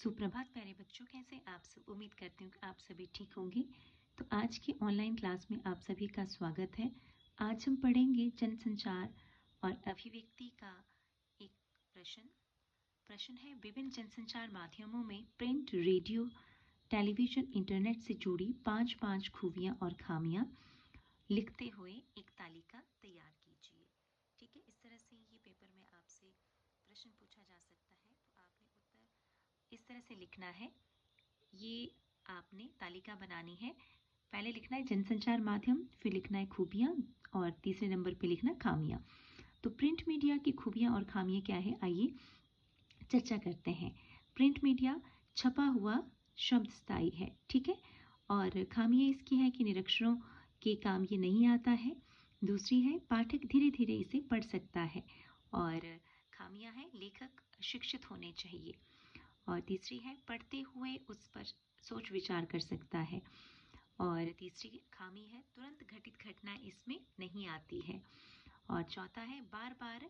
सुप्रभात प्यारे बच्चों, कैसे आप सब। उम्मीद करती हूँ कि आप सभी ठीक होंगे। तो आज की ऑनलाइन क्लास में आप सभी का स्वागत है। आज हम पढ़ेंगे जनसंचार और अभिव्यक्ति का एक प्रश्न है विभिन्न जनसंचार माध्यमों में प्रिंट, रेडियो, टेलीविजन, इंटरनेट से जुड़ी पांच खूबियां और खामियां लिखते हुए एक तालिका तैयार कीजिए। ठीक है, इस तरह से ये पेपर में आपसे प्रश्न पूछा जा सकता है। तो आपने उत्तर इस तरह से लिखना है। ये आपने तालिका बनानी है। पहले लिखना है जनसंचार माध्यम, फिर लिखना है खूबियां और तीसरे नंबर पे लिखना खामियां। तो प्रिंट मीडिया की खूबियां और खामियां क्या है, आइए चर्चा करते हैं। प्रिंट मीडिया छपा हुआ शब्द स्थायी है, ठीक है। और खामियां इसकी है कि निरक्षरों के काम ये नहीं आता है। दूसरी है पाठक धीरे धीरे इसे पढ़ सकता है। और खामियां है लेखक शिक्षित होने चाहिए। और तीसरी है पढ़ते हुए उस पर सोच विचार कर सकता है। और तीसरी खामी है तुरंत घटित घटना इसमें नहीं आती है। और चौथा है बार बार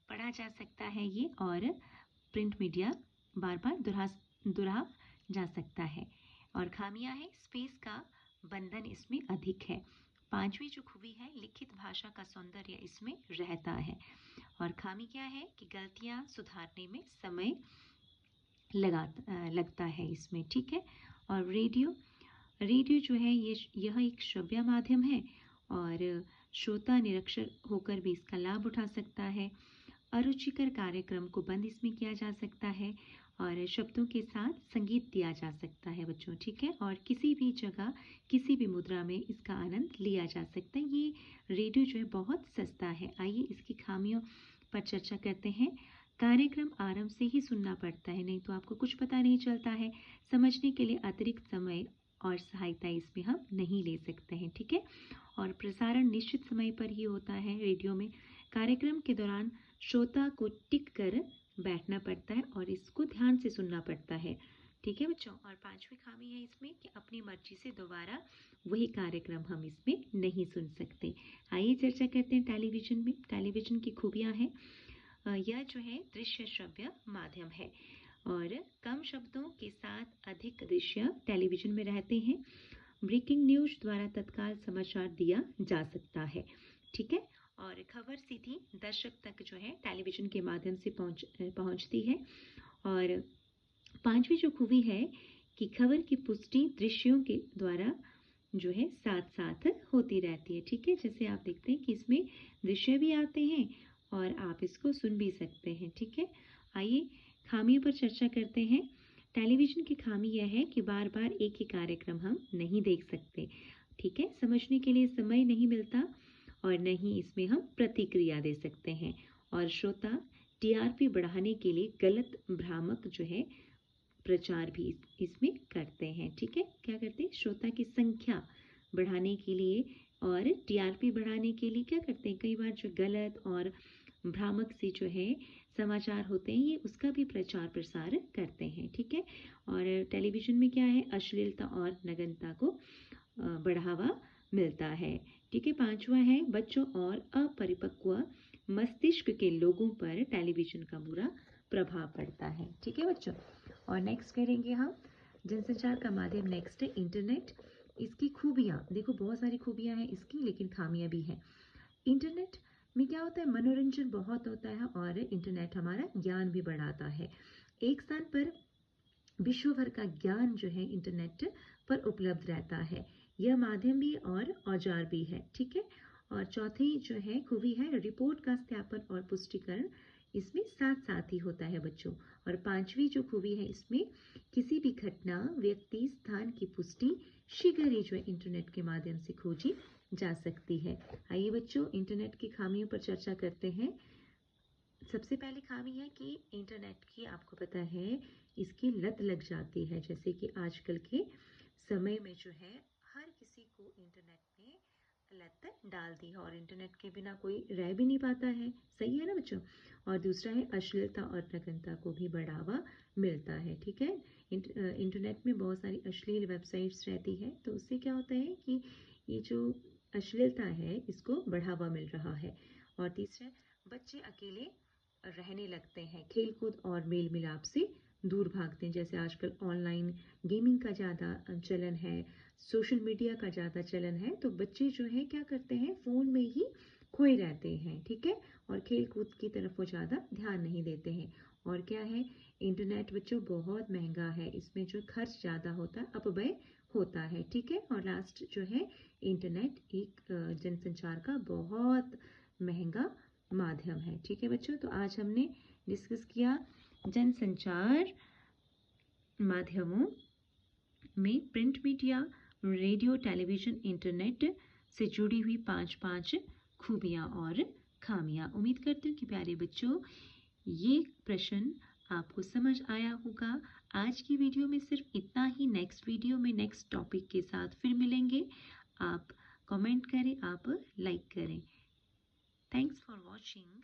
पढ़ा जा सकता है ये, और प्रिंट मीडिया बार बार दोहरा जा सकता है। और खामियां है स्पेस का बंधन इसमें अधिक है। पांचवी जो खूबी है लिखित भाषा का सौंदर्य इसमें रहता है। और खामी क्या है कि गलतियां सुधारने में समय लगता है इसमें, ठीक है। और रेडियो जो है यह एक श्रव्य माध्यम है और श्रोता निरक्षर होकर भी इसका लाभ उठा सकता है। अरुचिकर कार्यक्रम को बंद इसमें किया जा सकता है और शब्दों के साथ संगीत दिया जा सकता है बच्चों, ठीक है। और किसी भी जगह किसी भी मुद्रा में इसका आनंद लिया जा सकता है। ये रेडियो जो है बहुत सस्ता है। आइए इसकी खामियों पर चर्चा करते हैं। कार्यक्रम आरंभ से ही सुनना पड़ता है, नहीं तो आपको कुछ पता नहीं चलता है। समझने के लिए अतिरिक्त समय और सहायता इसमें हम नहीं ले सकते हैं, ठीक है। और प्रसारण निश्चित समय पर ही होता है रेडियो में। कार्यक्रम के दौरान श्रोता को टिक कर बैठना पड़ता है और इसको ध्यान से सुनना पड़ता है, ठीक है बच्चों। और पांचवी खामी है इसमें कि अपनी मर्जी से दोबारा वही कार्यक्रम हम इसमें नहीं सुन सकते। आइए चर्चा करते हैं टेलीविजन में। टेलीविजन की खूबियां हैं, यह जो है दृश्य श्रव्य माध्यम है और कम शब्दों के साथ अधिक दृश्य टेलीविजन में रहते हैं। ब्रेकिंग न्यूज द्वारा तत्काल समाचार दिया जा सकता है, ठीक है। और खबर सीधी दर्शक तक जो है टेलीविजन के माध्यम से पहुंचती है। और पांचवी जो खूबी है कि खबर की पुष्टि दृश्यों के द्वारा जो है साथ साथ होती रहती है, ठीक है। जैसे आप देखते हैं कि इसमें दृश्य भी आते हैं और आप इसको सुन भी सकते हैं, ठीक है। आइए खामियों पर चर्चा करते हैं। टेलीविजन की खामी यह है कि बार बार एक ही कार्यक्रम हम नहीं देख सकते, ठीक है। समझने के लिए समय नहीं मिलता और नहीं इसमें हम प्रतिक्रिया दे सकते हैं। और श्रोता टीआरपी बढ़ाने के लिए गलत भ्रामक जो है प्रचार भी इसमें करते हैं, ठीक है। क्या करते हैं, श्रोता की संख्या बढ़ाने के लिए और टीआरपी बढ़ाने के लिए क्या करते हैं, कई बार जो गलत और भ्रामक से जो है समाचार होते हैं ये उसका भी प्रचार प्रसार करते हैं, ठीक है। और टेलीविजन में क्या है, अश्लीलता और नग्नता को बढ़ावा मिलता है, ठीक है। पांचवा है बच्चों और अपरिपक्व मस्तिष्क के लोगों पर टेलीविजन का बुरा प्रभाव पड़ता है, ठीक है बच्चों। और नेक्स्ट करेंगे हम जनसंचार का माध्यम, नेक्स्ट है इंटरनेट। इसकी खूबियां देखो, बहुत सारी खूबियां हैं इसकी, लेकिन खामियां भी हैं। इंटरनेट में क्या होता है, मनोरंजन बहुत होता है और इंटरनेट हमारा ज्ञान भी बढ़ाता है। एक स्थान पर विश्व भर का ज्ञान जो है इंटरनेट पर उपलब्ध रहता है। यह माध्यम भी और औजार भी है, ठीक है। और चौथी जो है खूबी है रिपोर्ट का सत्यापन और पुष्टिकरण इसमें साथ साथ ही होता है बच्चों। और पांचवी जो खूबी है इसमें किसी भी घटना, व्यक्ति, स्थान की पुष्टि शीघ्र ही जो है इंटरनेट के माध्यम से खोजी जा सकती है। आइए बच्चों इंटरनेट की खामियों पर चर्चा करते हैं। सबसे पहली खामी है कि इंटरनेट की आपको पता है इसकी लत लग जाती है। जैसे कि आजकल के समय में जो है हर किसी को इंटरनेट में लत डाल दी है और इंटरनेट के बिना कोई रह भी नहीं पाता है, सही है ना बच्चों। और दूसरा है अश्लीलता और नग्नता को भी बढ़ावा मिलता है, ठीक है। इंटरनेट में बहुत सारी अश्लील वेबसाइट्स रहती है, तो उससे क्या होता है कि ये जो अश्लीलता है इसको बढ़ावा मिल रहा है। और तीसरा, बच्चे अकेले रहने लगते हैं, खेलकूद और मेल मिलाप से दूर भागते हैं। जैसे आजकल ऑनलाइन गेमिंग का ज़्यादा चलन है, सोशल मीडिया का ज़्यादा चलन है, तो बच्चे जो है क्या करते हैं, फ़ोन में ही खोए रहते हैं, ठीक है, और खेल कूद की तरफ वो ज़्यादा ध्यान नहीं देते हैं। और क्या है, इंटरनेट बच्चों बहुत महंगा है, इसमें जो खर्च ज़्यादा होता है, अपव्यय होता है, ठीक है। और लास्ट जो है, इंटरनेट एक जनसंचार का बहुत महंगा माध्यम है, ठीक है बच्चों। तो आज हमने डिस्कस किया जनसंचार माध्यमों में print media, radio, television, internet से जुड़ी हुई 5 खूबियाँ और खामियाँ। उम्मीद करती हूँ कि प्यारे बच्चों ये प्रश्न आपको समझ आया होगा। आज की वीडियो में सिर्फ इतना ही। नेक्स्ट वीडियो में नेक्स्ट टॉपिक के साथ फिर मिलेंगे। आप कमेंट करें, आप लाइक करें। Thanks for watching.